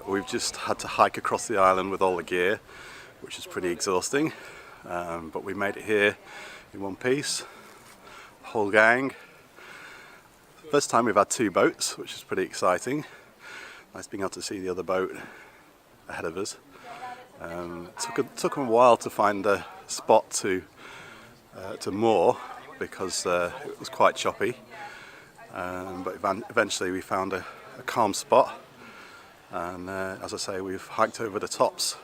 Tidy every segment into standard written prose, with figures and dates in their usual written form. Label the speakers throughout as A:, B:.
A: We've just had to hike across the island with all the gear, which is pretty exhausting, but we made it here in one piece, the whole gang. First time we've had two boats, which is pretty exciting. Nice being able to see the other boat ahead of us. It took them a while to find a spot to moor because it was quite choppy, but eventually we found a calm spot. And as I say, we've hiked over the tops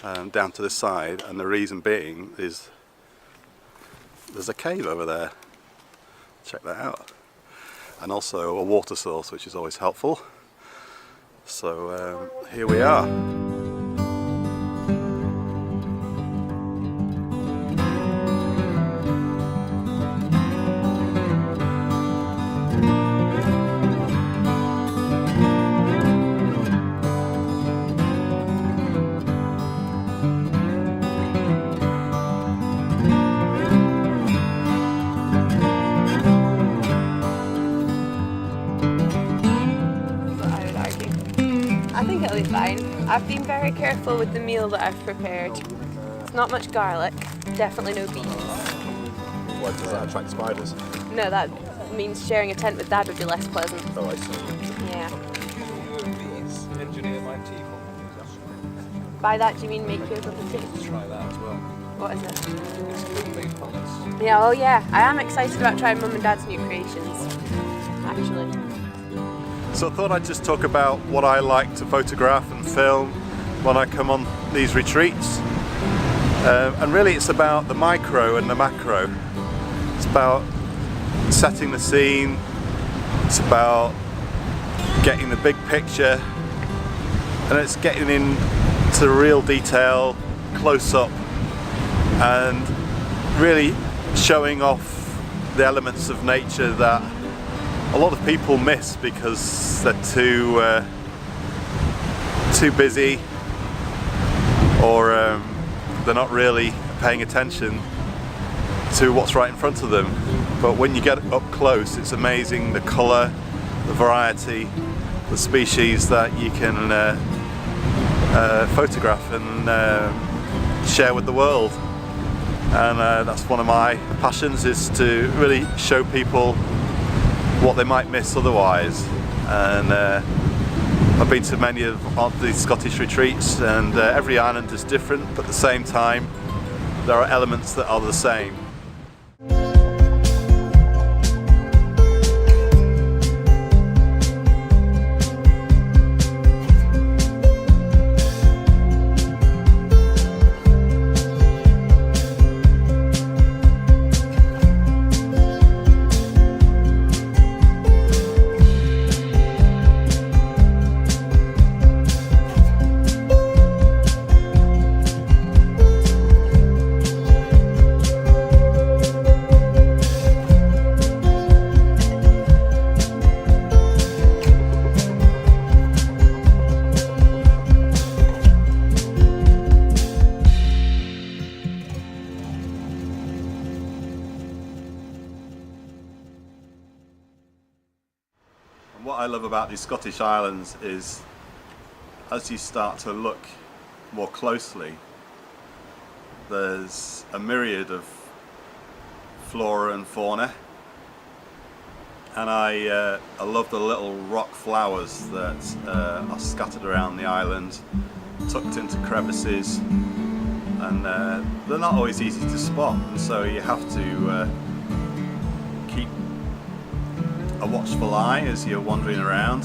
A: down to this side, and the reason being is there's a cave over there. Check that out. And also a water source, which is always helpful. So here we are.
B: I think it'll be fine. I've been very careful with the meal that I've prepared. It's not much garlic, definitely no beans.
A: Why does that attract spiders?
B: No, that means sharing a tent with Dad would be less pleasant.
A: Oh, I see.
B: Yeah.
C: These engineer my tea for.
B: By that do you mean make your cup of tea?
C: Try that as well.
B: What is it?
C: It's food-made punnets.
B: Yeah, oh yeah. I am excited about trying Mum and Dad's new creations, actually.
A: So I thought I'd just talk about what I like to photograph and film when I come on these retreats. And really it's about the micro and the macro. It's about setting the scene, it's about getting the big picture, and it's getting into real detail, close up, and really showing off the elements of nature that a lot of people miss because they're too busy, or they're not really paying attention to what's right in front of them. But when you get up close, it's amazing the colour, the variety, the species that you can photograph and share with the world. And that's one of my passions, is to really show people what they might miss otherwise. And I've been to many of these Scottish retreats, and every island is different, but at the same time there are elements that are the same. what I love about these Scottish Islands is, as you start to look more closely, there's a myriad of flora and fauna, and I love the little rock flowers that are scattered around the island, tucked into crevices, and they're not always easy to spot, and so you have to keep a watchful eye as you're wandering around,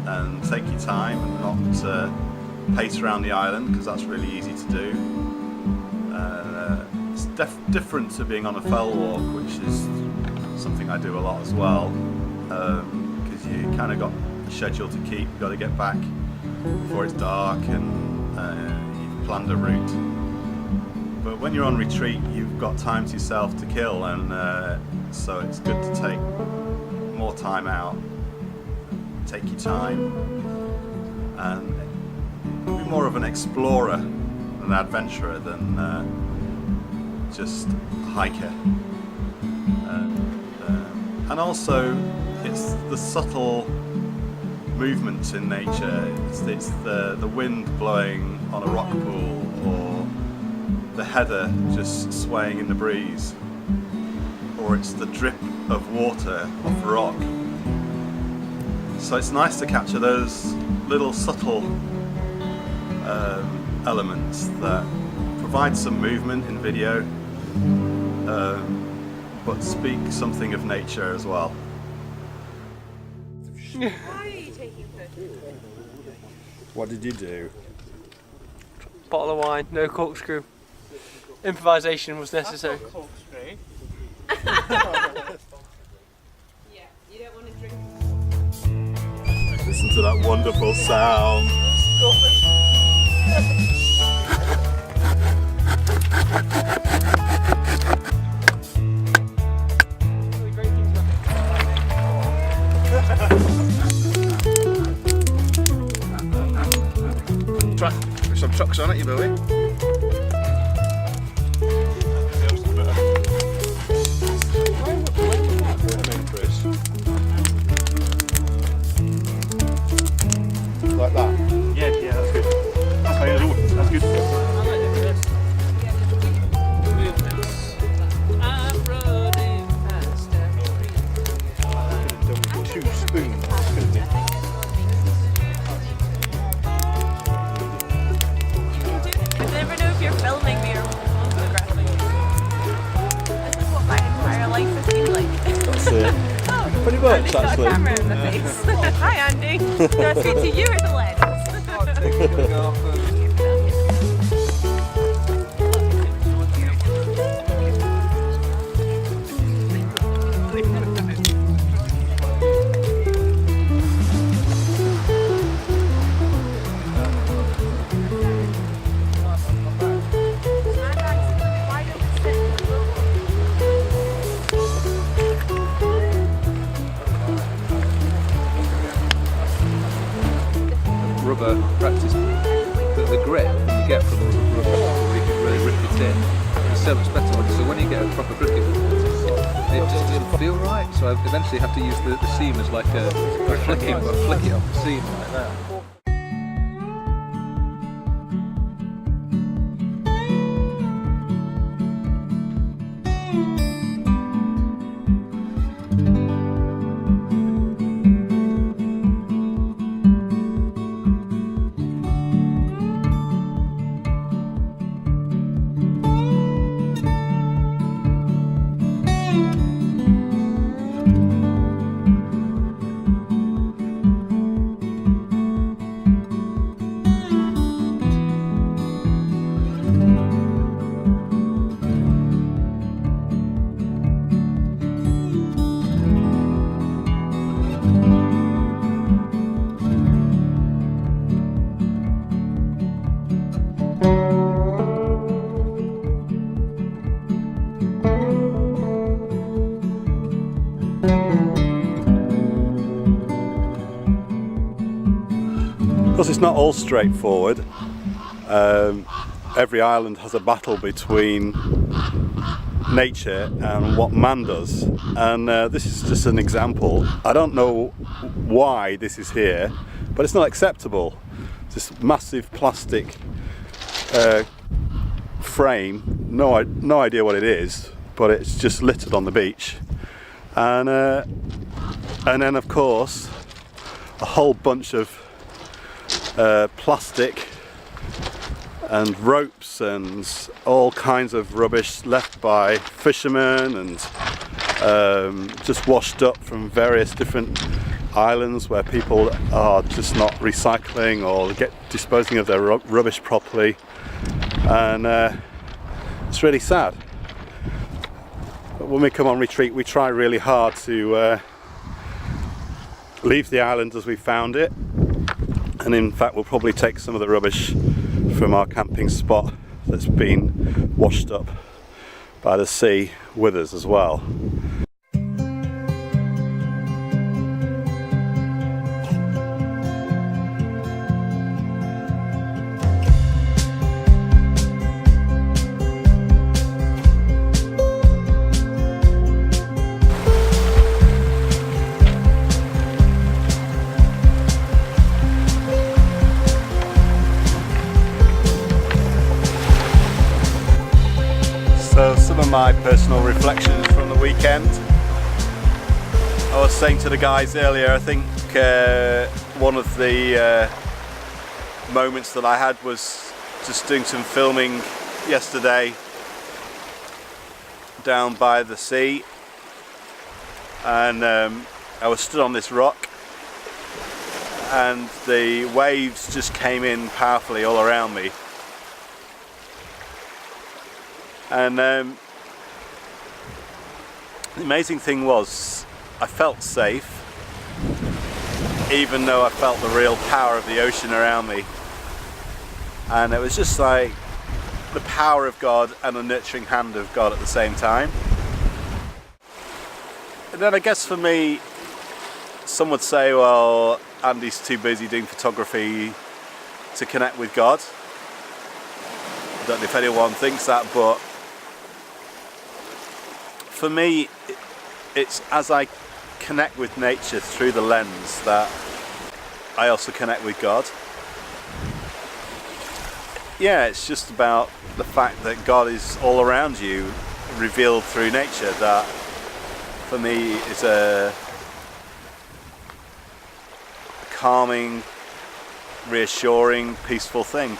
A: and take your time and not pace around the island, because that's really easy to do. It's different to being on a fell walk, which is something I do a lot as well, because you kind of got a schedule to keep. You've got to get back before it's dark, and you've planned a route. But when you're on retreat, you've got time to yourself to kill, and so it's good to take more time out, take your time, and be more of an explorer, an adventurer than just a hiker. And also, it's the subtle movements in nature. It's the wind blowing on a rock pool, or the heather just swaying in the breeze, or it's the drip of water off a rock. So it's nice to capture those little subtle elements that provide some movement in video, but speak something of nature as well.
B: Why are you taking photos?
A: What did you do?
D: Bottle of wine, no corkscrew. Improvisation was necessary.
B: Yeah, you don't want to drink.
A: Listen to that wonderful sound.
E: Put some trucks on it, you Bowie. Like that? Yeah, that's good. That's fine, that's good. Two spoons.
B: I never know if you're filming me or photographing me. This is what my entire life has been like.
A: That's it.
B: Oh,
A: Pretty much,
B: Andy's got a
A: actually.
B: camera in the face. Hi Andy. Do I speak to you or the lens?
C: Rubber practice, the grip that you get from rubber, where you can really rip it in, is so much better. So when you get a proper grip, it just doesn't feel right. So I eventually have to use the seam as like a flicking, but flick it off the seam like that.
A: Of course, it's not all straightforward. Every island has a battle between nature and what man does. And this is just an example. I don't know why this is here, but it's not acceptable. This massive plastic frame, no idea what it is, but it's just littered on the beach. And then of course a whole bunch of plastic and ropes and all kinds of rubbish left by fishermen and just washed up from various different islands where people are just not recycling or disposing of their rubbish properly, and it's really sad. But when we come on retreat, we try really hard to leave the island as we found it, and in fact we'll probably take some of the rubbish from our camping spot that's been washed up by the sea with us as well. So some of my personal reflections from the weekend. I was saying to the guys earlier, I think one of the moments that I had was just doing some filming yesterday down by the sea, and I was stood on this rock and the waves just came in powerfully all around me. And the amazing thing was, I felt safe, even though I felt the real power of the ocean around me. And it was just like the power of God and the nurturing hand of God at the same time. And then I guess for me, some would say, well, Andy's too busy doing photography to connect with God. I don't know if anyone thinks that, but for me, it's as I connect with nature through the lens that I also connect with God. Yeah, it's just about the fact that God is all around you, revealed through nature, that for me is a calming, reassuring, peaceful thing.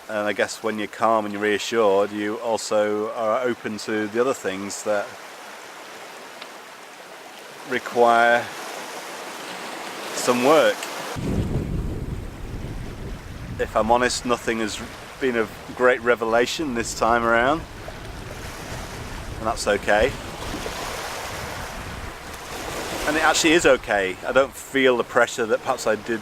A: And I guess when you're calm and you're reassured, you also are open to the other things that require some work. If I'm honest, nothing has been a great revelation this time around, and that's okay. And it actually is okay. I don't feel the pressure that perhaps I did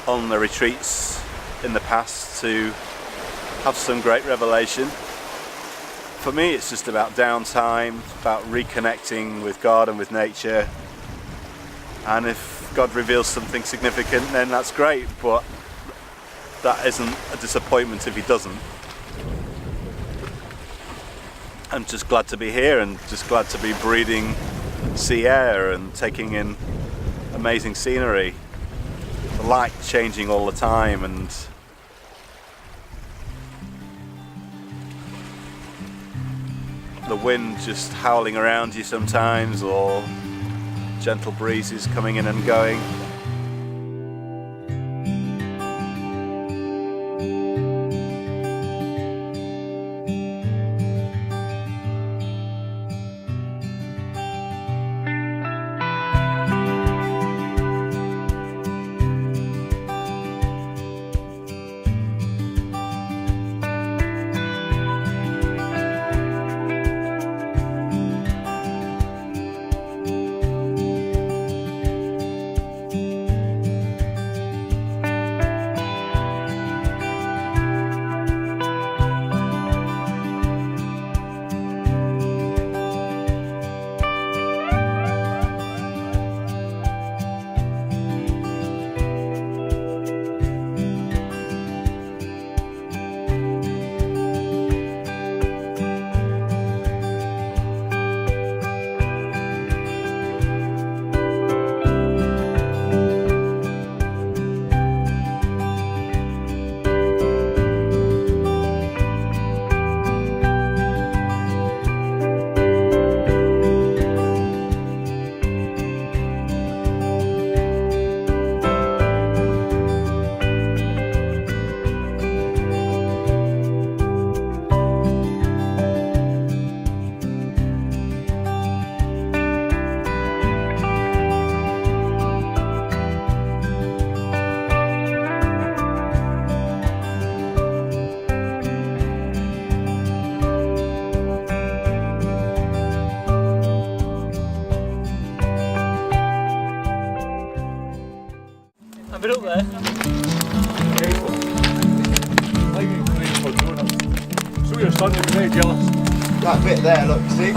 A: on the retreats in the past to have some great revelation. For me, it's just about downtime, about reconnecting with God and with nature. And if God reveals something significant, then that's great, but that isn't a disappointment if He doesn't. I'm just glad to be here and just glad to be breathing sea air and taking in amazing scenery. The light changing all the time, and the wind just howling around you sometimes, or gentle breezes coming in and going.
E: thought you were starting to be very jealous.
F: That bit there, look, see?